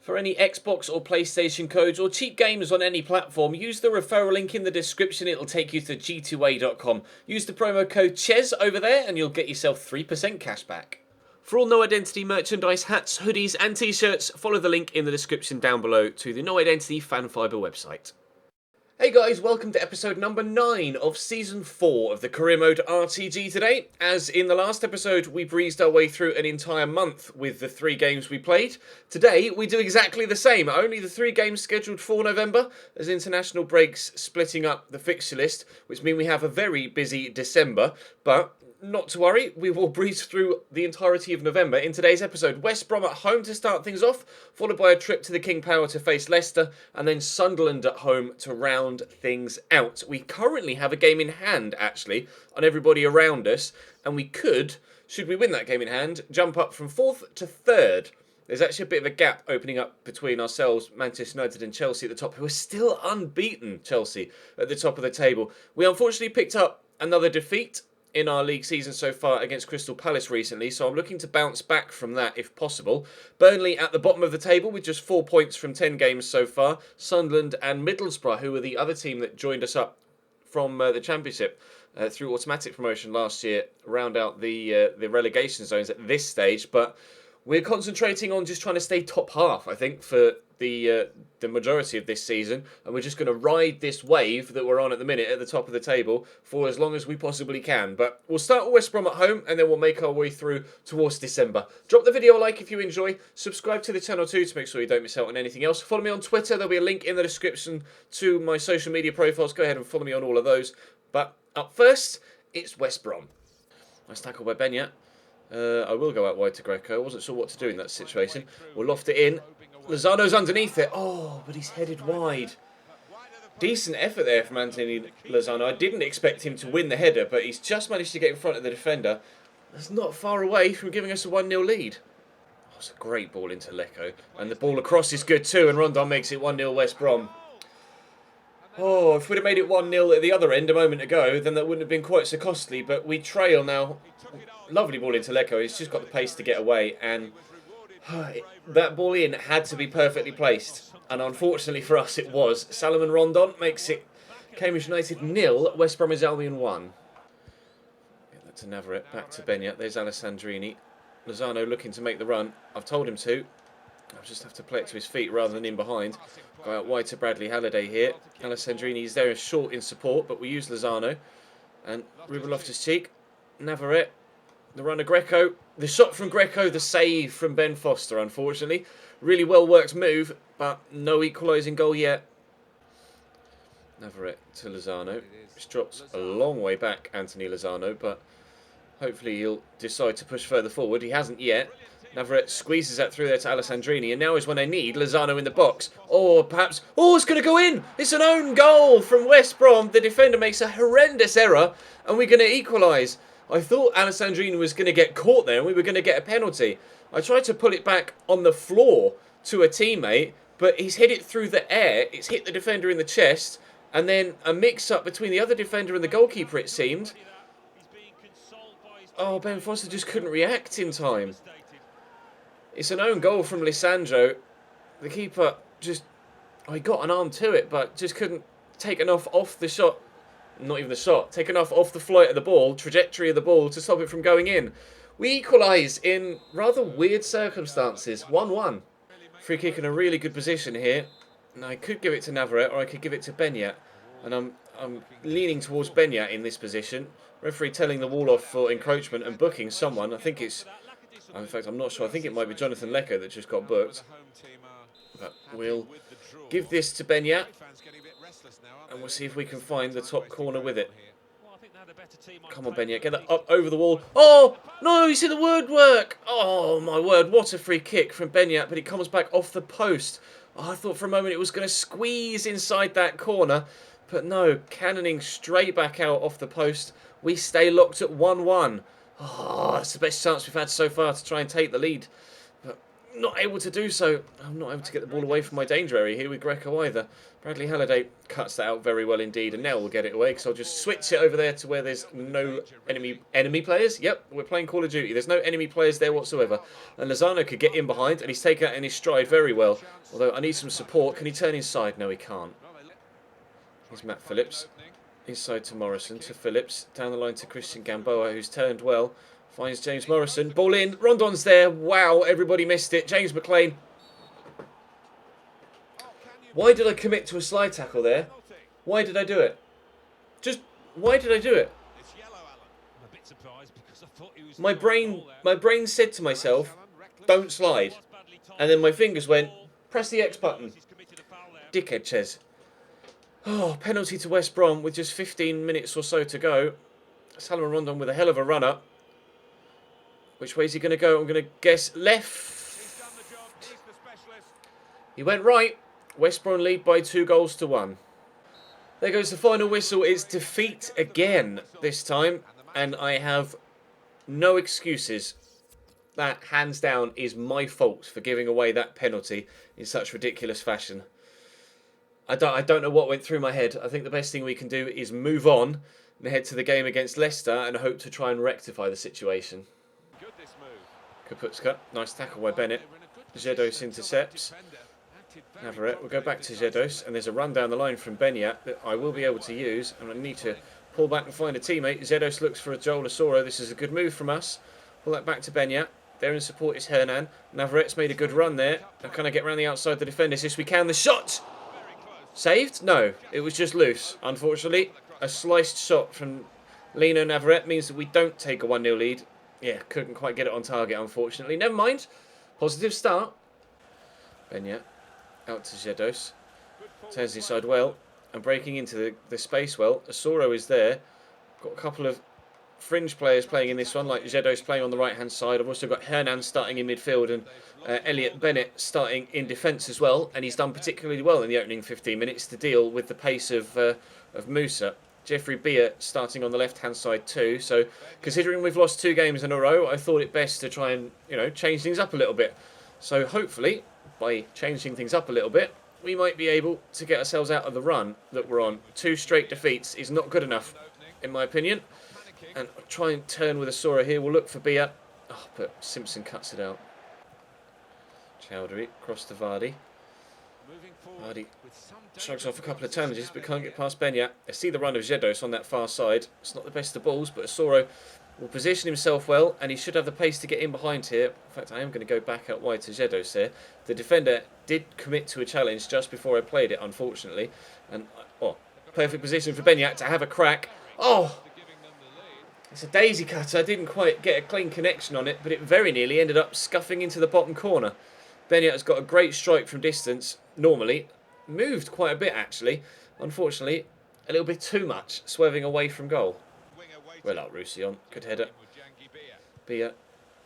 For any Xbox or PlayStation codes or cheap games on any platform, use the referral link in the description. It'll take you to g2a.com. Use the promo code CHES over there and you'll get yourself 3% cash back. For all No Identity merchandise, hats, hoodies and t-shirts, follow the link in the description down below to the No Identity Fan Fibre website. Hey guys, welcome to episode number 9 of Season 4 of the Career Mode RTG today. As in the last episode, we breezed our way through an entire month with the 3 games we played. Today, we do exactly the same, only the 3 games scheduled for November, as international breaks splitting up the fixture list, which mean we have a very busy December, but not to worry, we will breeze through the entirety of November. In today's episode, West Brom at home to start things off, followed by a trip to the King Power to face Leicester, and then Sunderland at home to round things out. We currently have a game in hand, actually, on everybody around us, and we could, should we win that game in hand, jump up from 4th to 3rd. There's actually a bit of a gap opening up between ourselves, Manchester United and Chelsea at the top, who are still unbeaten, Chelsea, at the top of the table. We unfortunately picked up another defeat in our league season so far against Crystal Palace recently, so I'm looking to bounce back from that if possible. Burnley at the bottom of the table with just 4 points from 10 games so far. Sunderland and Middlesbrough, who were the other team that joined us up from the Championship through automatic promotion last year, round out the relegation zones at this stage. But we're concentrating on just trying to stay top half, I think, for the majority of this season, and we're just going to ride this wave that we're on at the minute at the top of the table for as long as we possibly can. But we'll start with West Brom at home, and then we'll make our way through towards December. Drop the video a like if you enjoy. Subscribe to the channel too to make sure you don't miss out on anything else. Follow me on Twitter. There'll be a link in the description to my social media profiles. Go ahead and follow me on all of those. But up first, it's West Brom. Nice tackle by Benyat. I will go out wide to Greco. I wasn't sure what to do in that situation. We'll loft it in. Lozano's underneath it. Oh, but he's headed wide. Decent effort there from Anthony Lozano. I didn't expect him to win the header, but he's just managed to get in front of the defender. That's not far away from giving us a 1-0 lead. Oh, it's a great ball into Lecco. And the ball across is good too, and Rondon makes it 1-0 West Brom. Oh, if we'd have made it 1-0 at the other end a moment ago, then that wouldn't have been quite so costly, but we trail now. Lovely ball into Lecco. He's just got the pace to get away, and that ball in had to be perfectly placed, and unfortunately for us it was. Salomon Rondon makes it Cambridge United 0, West Bromwich Albion 1. Get that to Navarrete, back to Benyat. There's Alessandrini. Lozano looking to make the run. I've told him to. I'll just have to play it to his feet rather than in behind. Go out wide to Bradley Halliday here. Alessandrini is there short in support, but we use Lozano. And Ruben Loftus-Cheek. Navarrete. The run of Greco. The shot from Greco, the save from Ben Foster, unfortunately. Really well worked move, but no equalising goal yet. Navarrete to Lozano. Which drops a long way back, Anthony Lozano, but hopefully he'll decide to push further forward. He hasn't yet. Navarrete squeezes that through there to Alessandrini, and now is when they need Lozano in the box. Or perhaps, oh, it's going to go in! It's an own goal from West Brom. The defender makes a horrendous error, and we're going to equalise. I thought Alessandrini was going to get caught there and we were going to get a penalty. I tried to pull it back on the floor to a teammate, but he's hit it through the air. It's hit the defender in the chest, and then a mix-up between the other defender and the goalkeeper, it seemed. Oh, Ben Foster just couldn't react in time. It's an own goal from Lisandro. The keeper just, oh, he got an arm to it, but just couldn't take enough off the shot. Not even the shot, take enough off the flight of the ball, trajectory of the ball to stop it from going in. We equalise in rather weird circumstances. 1-1. Free kick in a really good position here. And I could give it to Navarrete or I could give it to Benyat. And I'm leaning towards Benyat in this position. Referee telling the wall off for encroachment and booking someone. I think it's, in fact I'm not sure, I think it might be Jonathan Lecco that just got booked. But we'll give this to Benyat. And we'll see if we can find the top corner with it. Come on, Benyat, get that up over the wall. Oh, no, you see the woodwork. Oh, my word, what a free kick from Benyat, but it comes back off the post. Oh, I thought for a moment it was going to squeeze inside that corner, but no, cannoning straight back out off the post. We stay locked at 1-1. Oh, that's the best chance we've had so far to try and take the lead. But not able to do so. I'm not able to get the ball away from my danger area here with Greco either. Bradley Halliday cuts that out very well indeed, and now we'll get it away because I'll just switch it over there to where there's no enemy players. Yep, we're playing Call of Duty. There's no enemy players there whatsoever. And Lozano could get in behind, and he's taken that in his stride very well. Although I need some support. Can he turn inside? No, he can't. Here's Matt Phillips. Inside to Morrison, to Phillips. Down the line to Christian Gamboa, who's turned well. Finds James Morrison. Ball in. Rondon's there. Wow, everybody missed it. James McLean. Why did I commit to a slide tackle there? Why did I do it? Just, why did I do it? My brain said to myself, don't slide. And then my fingers went, press the X button. Dickhead, Ches. Oh, penalty to West Brom with just 15 minutes or so to go. Salomon Rondon with a hell of a run-up. Which way is he going to go? I'm going to guess left. He went right. West Brom lead by 2-1. There goes the final whistle. It's defeat again this time. And I have no excuses. That, hands down, is my fault for giving away that penalty in such ridiculous fashion. I don't know what went through my head. I think the best thing we can do is move on and head to the game against Leicester and hope to try and rectify the situation. Kaputska, nice tackle by Bennett. Zedos intercepts. Navarrete, we'll go back to Zedos, and there's a run down the line from Benyat that I will be able to use, and I need to pull back and find a teammate. Zedos looks for a Joel Asoro. This is a good move from us. Pull that back to Benyat. There in support is Hernan. Navarrete's made a good run there. Now can I get around the outside the defenders? Yes, we can. The shot! Saved? No, it was just loose. Unfortunately, a sliced shot from Lino Navarrete means that we don't take a 1-0 lead. Yeah, couldn't quite get it on target, unfortunately. Never mind. Positive start. Benyat out to Zedos. Turns inside well. And breaking into the space well. Asoro is there. Got a couple of fringe players playing in this one, like Zedos playing on the right-hand side. I've also got Hernan starting in midfield and Elliot Bennett starting in defence as well. And he's done particularly well in the opening 15 minutes to deal with the pace of Musa. Jeffrey Beer starting on the left-hand side too. So, considering we've lost 2 games in a row, I thought it best to try and, change things up a little bit. So, hopefully, by changing things up a little bit, we might be able to get ourselves out of the run that we're on. 2 straight defeats is not good enough, in my opinion. And I'll try and turn with Asora here. We'll look for Beer. Oh, but Simpson cuts it out. Chowdhury, across to Vardy. Vardy shrugs off a couple of challenges, but can't get past Benyat. I see the run of Zedos on that far side. It's not the best of balls, but Asoro will position himself well, and he should have the pace to get in behind here. In fact, I am going to go back out wide to Zedos there. The defender did commit to a challenge just before I played it, unfortunately. And, perfect position for Benyat to have a crack. Oh! It's a daisy cutter. I didn't quite get a clean connection on it, but it very nearly ended up scuffing into the bottom corner. Benyat has got a great strike from distance, normally. Moved quite a bit, actually. Unfortunately, a little bit too much, swerving away from goal. Well up, Roussillon. Good header. Beer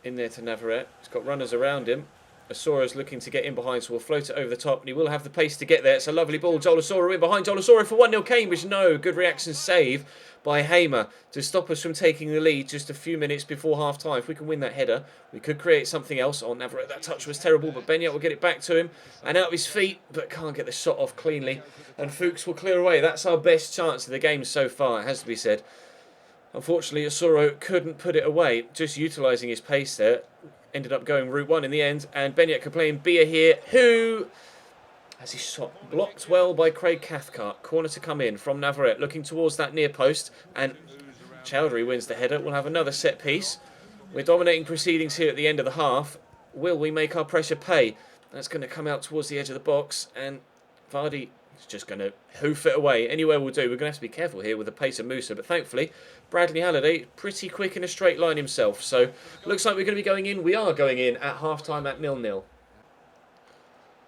in there to Navarrete. He's got runners around him. Asoro's looking to get in behind, so we'll float it over the top, and he will have the pace to get there. It's a lovely ball. Joel Asoro in behind. Joel Asoro for 1-0 Cambridge. No, good reaction save by Hamer to stop us from taking the lead just a few minutes before half-time. If we can win that header, we could create something else. Oh, Navarrete, that touch was terrible, but Benyat will get it back to him and out of his feet, but can't get the shot off cleanly. And Fuchs will clear away. That's our best chance of the game so far, it has to be said. Unfortunately, Asoro couldn't put it away, just utilising his pace there. Ended up going route 1 in the end, and Benyat could play in Beer here, who has his shot blocked well by Craig Cathcart. Corner to come in from Navarrete, looking towards that near post, and Chowdhury wins the header. We'll have another set piece. We're dominating proceedings here at the end of the half. Will we make our pressure pay? That's going to come out towards the edge of the box, and Vardy is just going to hoof it away. Anywhere will do. We're going to have to be careful here with the pace of Musa, but thankfully Bradley Halliday pretty quick in a straight line himself. So looks like we're going to be going in. We are going in at half-time at 0-0.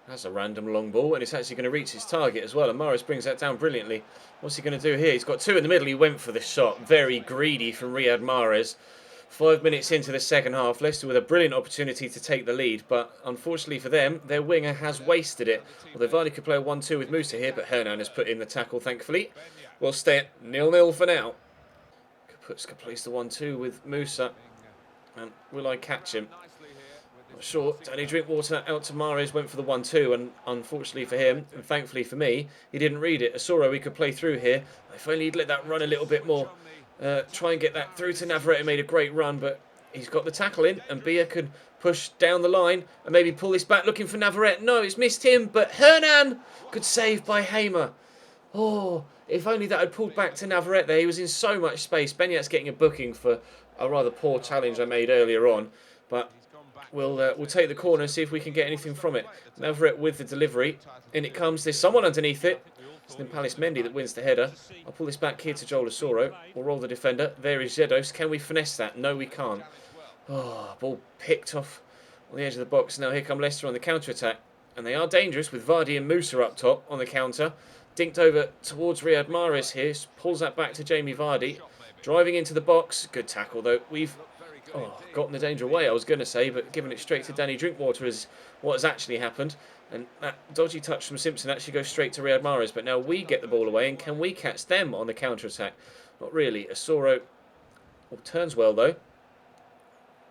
That's a random long ball, and it's actually going to reach his target as well. And Morris brings that down brilliantly. What's he going to do here? He's got 2 in the middle. He went for the shot. Very greedy from Riyad Mahrez. 5 minutes into the second half, Leicester with a brilliant opportunity to take the lead, but unfortunately for them, their winger has wasted it. Although Vardy could play a 1-2 with Musa here, but Hernan has put in the tackle, thankfully. We'll stay at 0-0 for now. Kaputska plays the 1-2 with Musa. And will I catch him? Not sure. Danny Drinkwater out to Mahrez, went for the 1-2, and unfortunately for him, and thankfully for me, he didn't read it. Asoro he could play through here. If only he'd let that run a little bit more. Try and get that through to Navarrete, made a great run, but he's got the tackle in, and Bia can push down the line and maybe pull this back, looking for Navarrete. No, it's missed him, but Hernan, good save by Hamer. Oh, if only that had pulled back to Navarrete there. He was in so much space. Benyat's getting a booking for a rather poor challenge I made earlier on, but we'll take the corner and see if we can get anything from it. Navarrete with the delivery. In it comes. There's someone underneath it. It's Palace Mendy that wins the header. I'll pull this back here to Joel Asoro. We'll roll the defender. There is Zedos. Can we finesse that? No, we can't. Oh, ball picked off on the edge of the box. Now here come Leicester on the counter-attack. And they are dangerous with Vardy and Musa up top on the counter. Dinked over towards Riyad Mahrez here. Pulls that back to Jamie Vardy. Driving into the box. Good tackle though. We've gotten the danger away, I was going to say, but giving it straight to Danny Drinkwater is what has actually happened. And that dodgy touch from Simpson actually goes straight to Riyad Mahrez. But now we get the ball away, and can we catch them on the counter-attack? Not really. Asoro turns well though.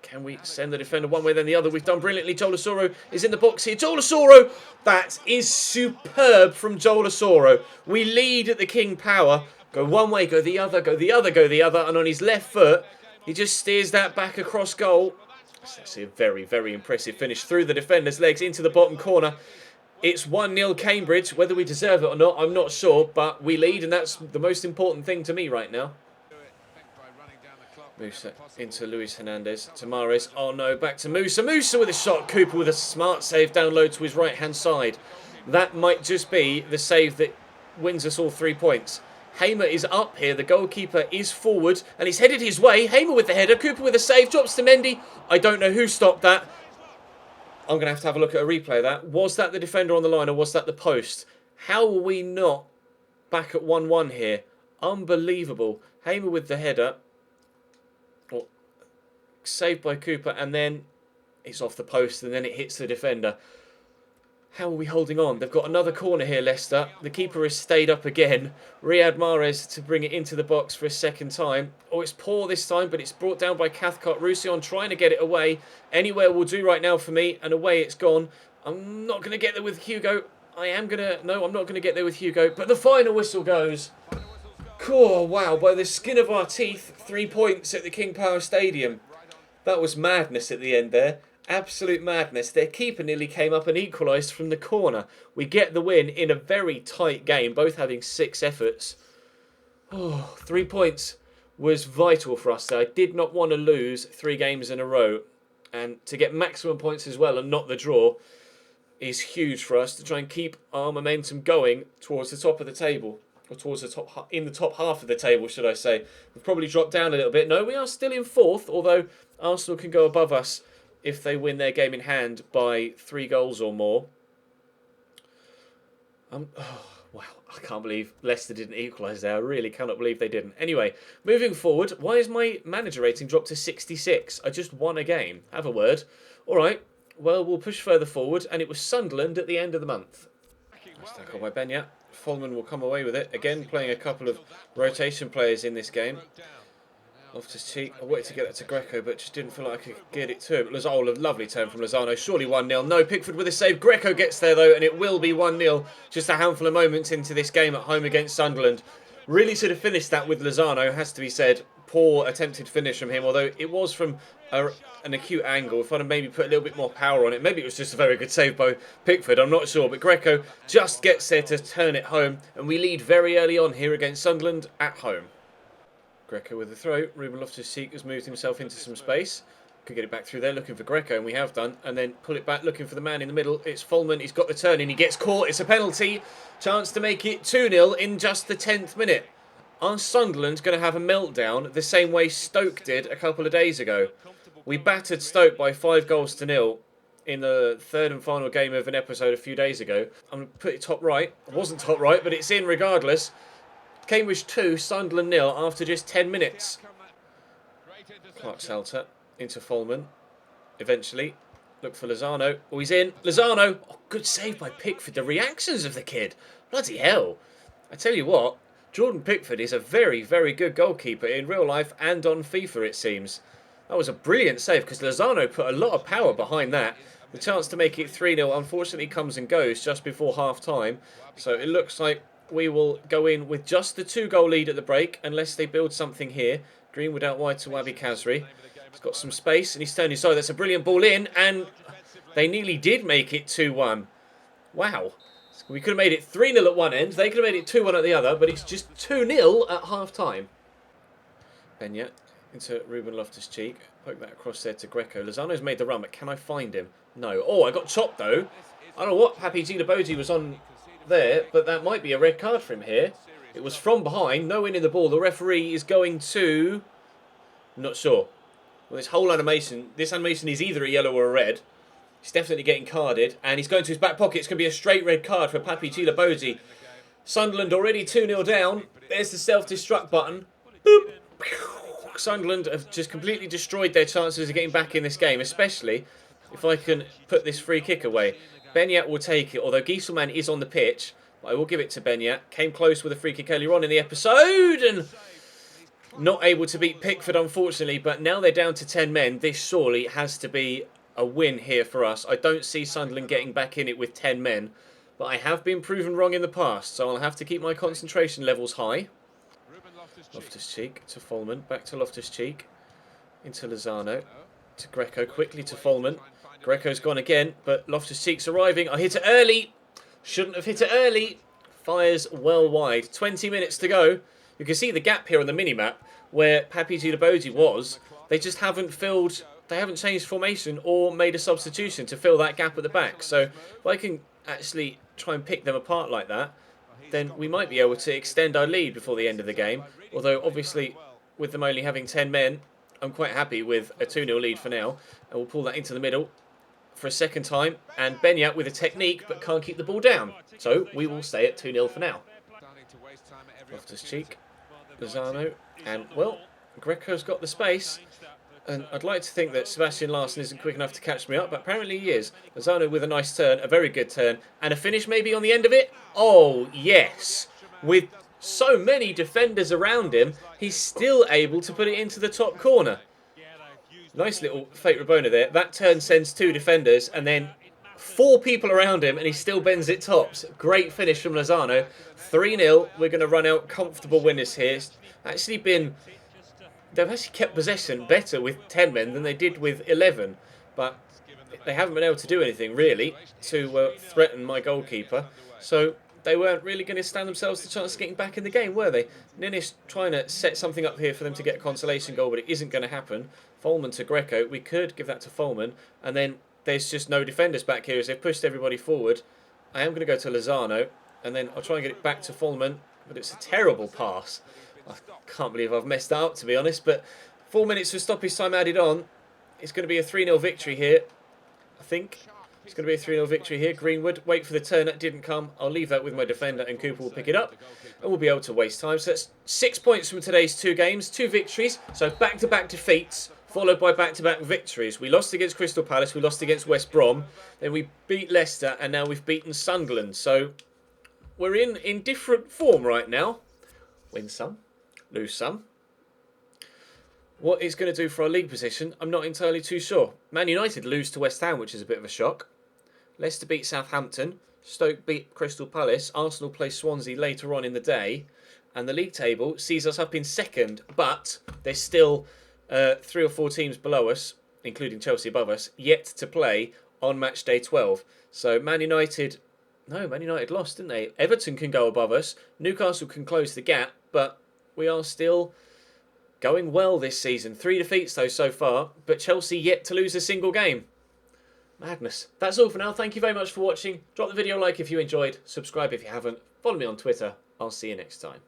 Can we send the defender one way then the other? We've done brilliantly. Joel Asoro is in the box here. Joel Asoro! That is superb from Joel Asoro. We lead at the King Power. Go one way, go the other, go the other, go the other. And on his left foot, he just steers that back across goal. That's a very, very impressive finish through the defender's legs into the bottom corner. It's 1-0 Cambridge. Whether we deserve it or not, I'm not sure. But we lead, and that's the most important thing to me right now. Musa into Luis Hernandez, to Mahrez. Oh no, back to Musa. Musa with a shot. Cooper with a smart save down low to his right-hand side. That might just be the save that wins us all 3 points. Hamer is up here. The goalkeeper is forward, and he's headed his way. Hamer with the header. Cooper with a save. Drops to Mendy. I don't know who stopped that. I'm going to have a look at a replay of that. Was that the defender on the line, or was that the post? How are we not back at 1-1 here? Unbelievable. Hamer with the header. Saved by Cooper, and then it's off the post, and then it hits the defender. How are we holding on? They've got another corner here, Leicester. The keeper has stayed up again. Riyad Mahrez to bring it into the box for a second time. Oh, it's poor this time, but it's brought down by Cathcart. Roussillon trying to get it away. Anywhere will do right now for me, and away it's gone. I'm not going to get there with Hugo. No, I'm not going to get there with Hugo, but the final whistle goes. Cool, wow, by the skin of our teeth, 3 points at the King Power Stadium. That was madness at the end there. Absolute madness. Their keeper nearly came up and equalised from the corner. We get the win in a very tight game, both having 6 efforts. Oh, 3 points was vital for us. I did not want to lose 3 games in a row. And to get maximum points as well and not the draw is huge for us to try and keep our momentum going towards the top of the table. Or towards the top, in the top half of the table, should I say. We've probably dropped down a little bit. No, we are still in 4th, although Arsenal can go above us if they win their game in hand by 3 goals or more. Wow, I can't believe Leicester didn't equalise there. I really cannot believe they didn't. Anyway, moving forward, why is my manager rating dropped to 66? I just won a game. Have a word. All right, well, we'll push further forward, and it was Sunderland at the end of the month. Nice tackle by Benyat. Folman will come away with it. Again, playing a couple of rotation players in this game. Loftus-Cheek. I wanted to get that to Greco, but just didn't feel like I could get it to him. Oh, a lovely turn from Lozano. Surely 1-0. No, Pickford with a save. Greco gets there, though, and it will be 1-0. Just a handful of moments into this game at home against Sunderland. Really should have finished that with Lozano, has to be said. Poor attempted finish from him, although it was from an acute angle. If I'd have maybe put a little bit more power on it, maybe it was just a very good save by Pickford, I'm not sure. But Greco just gets there to turn it home, and we lead very early on here against Sunderland at home. Greco with the throw. Ruben Loftus-Cheek has moved himself into some space. Could get it back through there, looking for Greco, and we have done. And then pull it back, looking for the man in the middle. It's Folman. He's got the turn in. He gets caught. It's a penalty. Chance to make it 2-0 in just the 10th minute. Are Sunderland going to have a meltdown the same way Stoke did a couple of days ago? We battered Stoke by 5-0 in the 3rd and final game of an episode a few days ago. I'm going to put it top right. It wasn't top right, but it's in regardless. Cambridge 2, Sunderland 0 after just 10 minutes. Clark-Salter into Folman. Eventually. Look for Lozano. Oh, he's in. Lozano. Oh, good save by Pickford. The reactions of the kid. Bloody hell. I tell you what. Jordan Pickford is a very, very good goalkeeper in real life and on FIFA, it seems. That was a brilliant save because Lozano put a lot of power behind that. The chance to make it 3-0 unfortunately comes and goes just before half-time. So it looks like we will go in with just the 2-goal lead at the break unless they build something here. Greenwood out wide to Wabi Kazri. He's got some space and he's turning inside. That's a brilliant ball in and they nearly did make it 2-1. Wow. We could have made it 3-0 at one end. They could have made it 2-1 at the other, but it's just 2-0 at half-time. Benya into Ruben Loftus-Cheek. Poke that across there to Greco. Lozano's made the run, but can I find him? No. Oh, I got chopped, though. I don't know what Papi Gilaboji was on there, but that might be a red card for him here. It was from behind. No win in the ball. The referee is going to... I'm not sure. Well, this whole animation... This animation is either a yellow or a red. He's definitely getting carded, and he's going to his back pocket. It's going to be a straight red card for Papi Gilaboji. Sunderland already 2-0 down. There's the self-destruct button. Boop. Sunderland have just completely destroyed their chances of getting back in this game, especially if I can put this free kick away. Benyat will take it, although Gieselman is on the pitch. But I will give it to Benyat. Came close with a free kick earlier on in the episode, and not able to beat Pickford, unfortunately. But now they're down to 10 men. This surely has to be a win here for us. I don't see Sunderland getting back in it with 10 men, but I have been proven wrong in the past, so I'll have to keep my concentration levels high. Loftus-Cheek to Folman, back to Loftus-Cheek, into Lozano, to Greco, quickly to Folman. Greco's gone again, but Loftus-Cheek's arriving. I hit it early. Shouldn't have hit it early. Fires well wide. 20 minutes to go. You can see the gap here on the mini-map where Papi Gilaboji was. They just haven't filled... They haven't changed formation or made a substitution to fill that gap at the back. So if I can actually try and pick them apart like that, then we might be able to extend our lead before the end of the game. Although, obviously, with them only having 10 men, I'm quite happy with a 2-0 lead for now. And we'll pull that into the middle for a second time. And Benyat with a technique, but can't keep the ball down. So we will stay at 2-0 for now. Loftus-Cheek, Lozano, and, well, Greco's got the space. And I'd like to think that Sebastian Larsson isn't quick enough to catch me up, but apparently he is. Lozano with a nice turn, a very good turn, and a finish maybe on the end of it. Oh, yes. With so many defenders around him, he's still able to put it into the top corner. Nice little fake Rabona there. That turn sends 2 defenders, and then 4 people around him, and he still bends it tops. Great finish from Lozano. 3-0. We're going to run out comfortable winners here. It's actually been... They've actually kept possession better with 10 men than they did with 11. But they haven't been able to do anything, really, to threaten my goalkeeper. So they weren't really going to stand themselves the chance of getting back in the game, were they? Ninish trying to set something up here for them to get a consolation goal, but it isn't going to happen. Folman to Greco. We could give that to Folman. And then there's just no defenders back here as they've pushed everybody forward. I am going to go to Lozano. And then I'll try and get it back to Folman. But it's a terrible pass. I can't believe I've messed that up, to be honest. But 4 minutes of stoppage time added on. It's going to be a 3-0 victory here, I think. It's going to be a 3-0 victory here. Greenwood, wait for the turn. That didn't come. I'll leave that with my defender, and Cooper will pick it up. And we'll be able to waste time. So that's 6 points from today's 2 games. 2 victories. So back-to-back defeats, followed by back-to-back victories. We lost against Crystal Palace. We lost against West Brom. Then we beat Leicester, and now we've beaten Sunderland. So we're in different form right now. Win some. Lose some. What it's going to do for our league position, I'm not entirely too sure. Man United lose to West Ham, which is a bit of a shock. Leicester beat Southampton. Stoke beat Crystal Palace. Arsenal play Swansea later on in the day. And the league table sees us up in second, but there's still 3 or 4 teams below us, including Chelsea above us, yet to play on match day 12. So Man United... No, Man United lost, didn't they? Everton can go above us. Newcastle can close the gap, but... we are still going well this season. 3 defeats, though, so far. But Chelsea yet to lose a single game. Madness. That's all for now. Thank you very much for watching. Drop the video a like if you enjoyed. Subscribe if you haven't. Follow me on Twitter. I'll see you next time.